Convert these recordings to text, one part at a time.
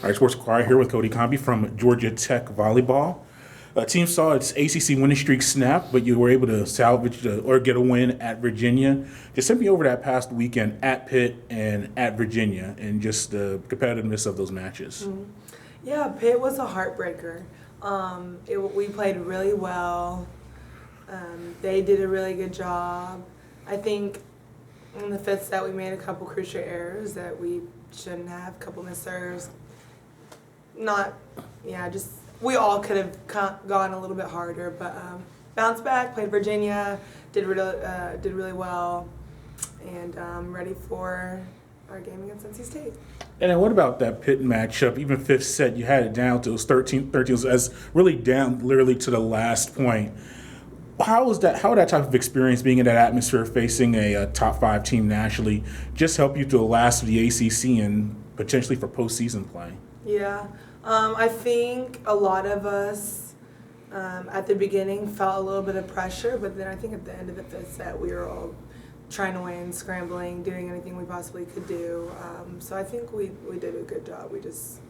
All right, Sports Inquirer here with Kodie Comby from Georgia Tech Volleyball. Team saw its ACC winning streak snap, but you were able to salvage or get a win at Virginia. Just send me over that past weekend at Pitt and at Virginia and just the competitiveness of those matches. Mm-hmm. Yeah, Pitt was a heartbreaker. We played really well. They did a really good job. I think in the fifth set we made a couple crucial errors that we shouldn't have, a couple missed serves. We all could have gone a little bit harder, but bounced back, played Virginia, did really well, and ready for our game against NC State. And then what about that Pitt matchup? Even fifth set, you had it down to 13, as really down literally to the last point. How would that type of experience, being in that atmosphere, facing a top 5 team nationally, just help you to last for the ACC and potentially for postseason play? Yeah, I think a lot of us at the beginning felt a little bit of pressure, but then I think at the end of the fifth set we were all trying to win, scrambling, doing anything we possibly could do. So I think we did a good job. We just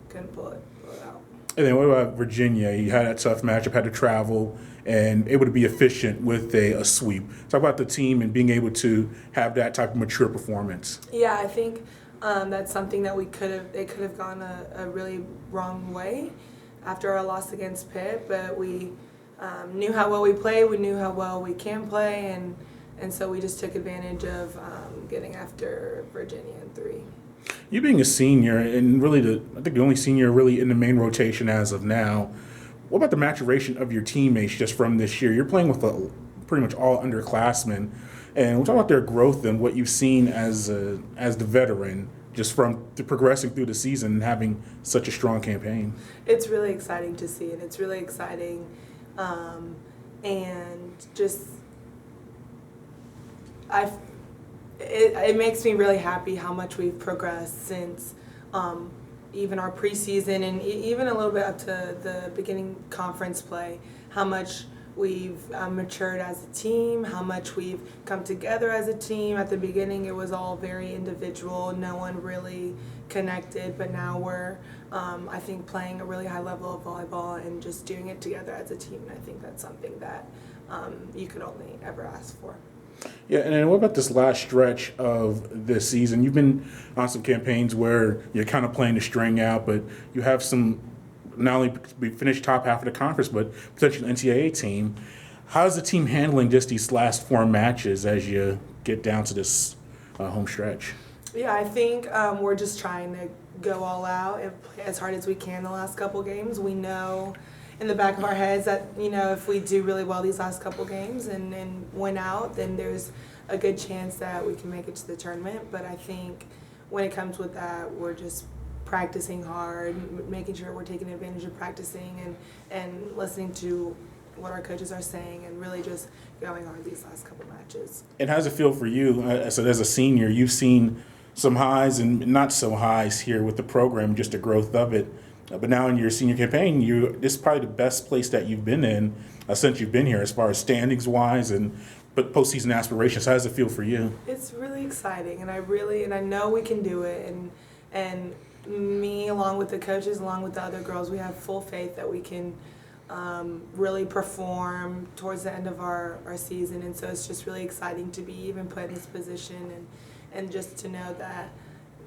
couldn't pull it out. And then what about Virginia? You had that tough matchup, had to travel, and able to be efficient with a sweep. Talk about the team and being able to have that type of mature performance. Yeah, I think that's something that it could have gone a really wrong way after our loss against Pitt, but we knew how well we play, we knew how well we can play, and so we just took advantage of getting after Virginia in 3. You being a senior, and really I think the only senior really in the main rotation as of now, what about the maturation of your teammates just from this year? You're playing with pretty much all underclassmen, and we'll talk about their growth and what you've seen as the veteran, just from progressing through the season and having such a strong campaign. It's really exciting to see, and it's really exciting, and just it makes me really happy how much we've progressed since even our preseason and even a little bit up to the beginning conference play, how much we've matured as a team, how much we've come together as a team. At the beginning it was all very individual, no one really connected, but now we're I think playing a really high level of volleyball and just doing it together as a team, and I think that's something that you could only ever ask for. Yeah, and then what about this last stretch of this season? You've been on some campaigns where you're kind of playing the string out, but you have some, not only we finished top half of the conference, but potentially an NCAA team. How's the team handling just these last 4 matches as you get down to this home stretch? Yeah, I think we're just trying to go all out and play as hard as we can the last couple games. We know in the back of our heads that, if we do really well these last couple games and win out, then there's a good chance that we can make it to the tournament. But I think when it comes with that, we're just practicing hard, making sure we're taking advantage of practicing and listening to what our coaches are saying and really just going hard these last couple matches. And how does it feel for you? So as a senior, you've seen some highs and not so highs here with the program, just the growth of it. But now in your senior campaign, this is probably the best place that you've been in since you've been here as far as standings-wise and postseason aspirations. How does it feel for you? It's really exciting, and I know we can do it. And me, along with the coaches, along with the other girls, we have full faith that we can really perform towards the end of our season. And so it's just really exciting to be even put in this position and just to know that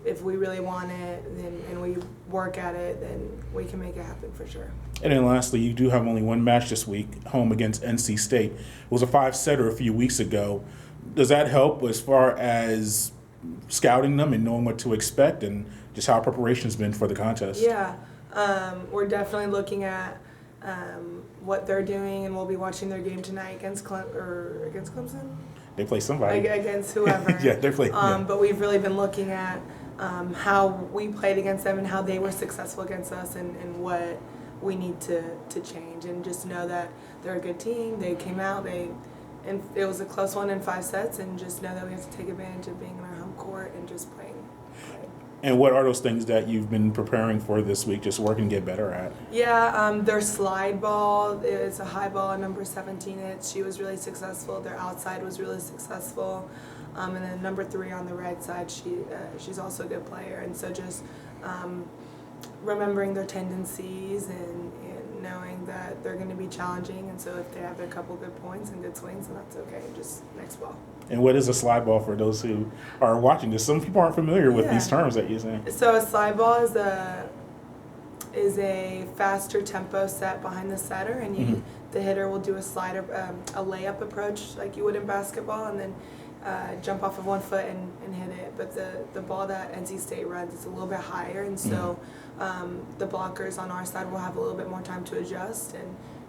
if we really want it and we work at it, then we can make it happen for sure. And then lastly, you do have only one match this week, home against NC State. It was a 5-setter a few weeks ago. Does that help as far as scouting them and knowing what to expect and just how preparation's been for the contest? Yeah, we're definitely looking at what they're doing, and we'll be watching their game tonight against Clemson? They play somebody. Against whoever. Yeah, they're playing. But we've really been looking at how we played against them and how they were successful against us and what we need to change, and just know that they're a good team. They came out, and it was a close one in 5 sets, and just know that we have to take advantage of being in our home court and just playing. And what are those things that you've been preparing for this week, just working to get better at? Yeah, their slide ball is a high ball, number 17. She was really successful. Their outside was really successful. And then number 3 on the right side, she's also a good player. And so just remembering their tendencies and knowing that they're going to be challenging. And so if they have a couple good points and good swings, then that's okay. Just next ball. And what is a slide ball for those who are watching this? Some people aren't familiar with these terms that you're saying. So a slide ball is a faster tempo set behind the setter, and the hitter will do a layup approach like you would in basketball, and then jump off of one foot and hit it. But the ball that NC State runs is a little bit higher, and so the blockers on our side will have a little bit more time to adjust,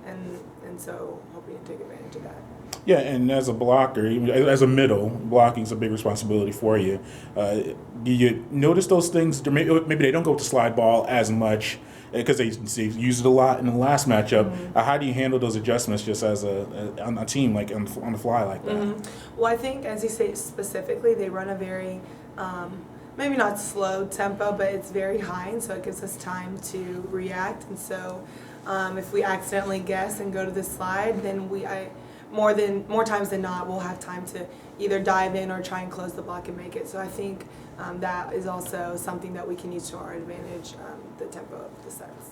and so hoping to take advantage of that. Yeah, and as a blocker, as a middle, blocking is a big responsibility for you. Do you notice those things? Maybe they don't go to slide ball as much because they used it a lot in the last matchup. How do you handle those adjustments just as on a team, like on the fly like that? Well, I think NC State specifically, they run a very maybe not slow tempo, but it's very high, and so it gives us time to react. And so if we accidentally guess and go to the slide, then more times than not, we'll have time to either dive in or try and close the block and make it. So I think that is also something that we can use to our advantage, the tempo of the sets.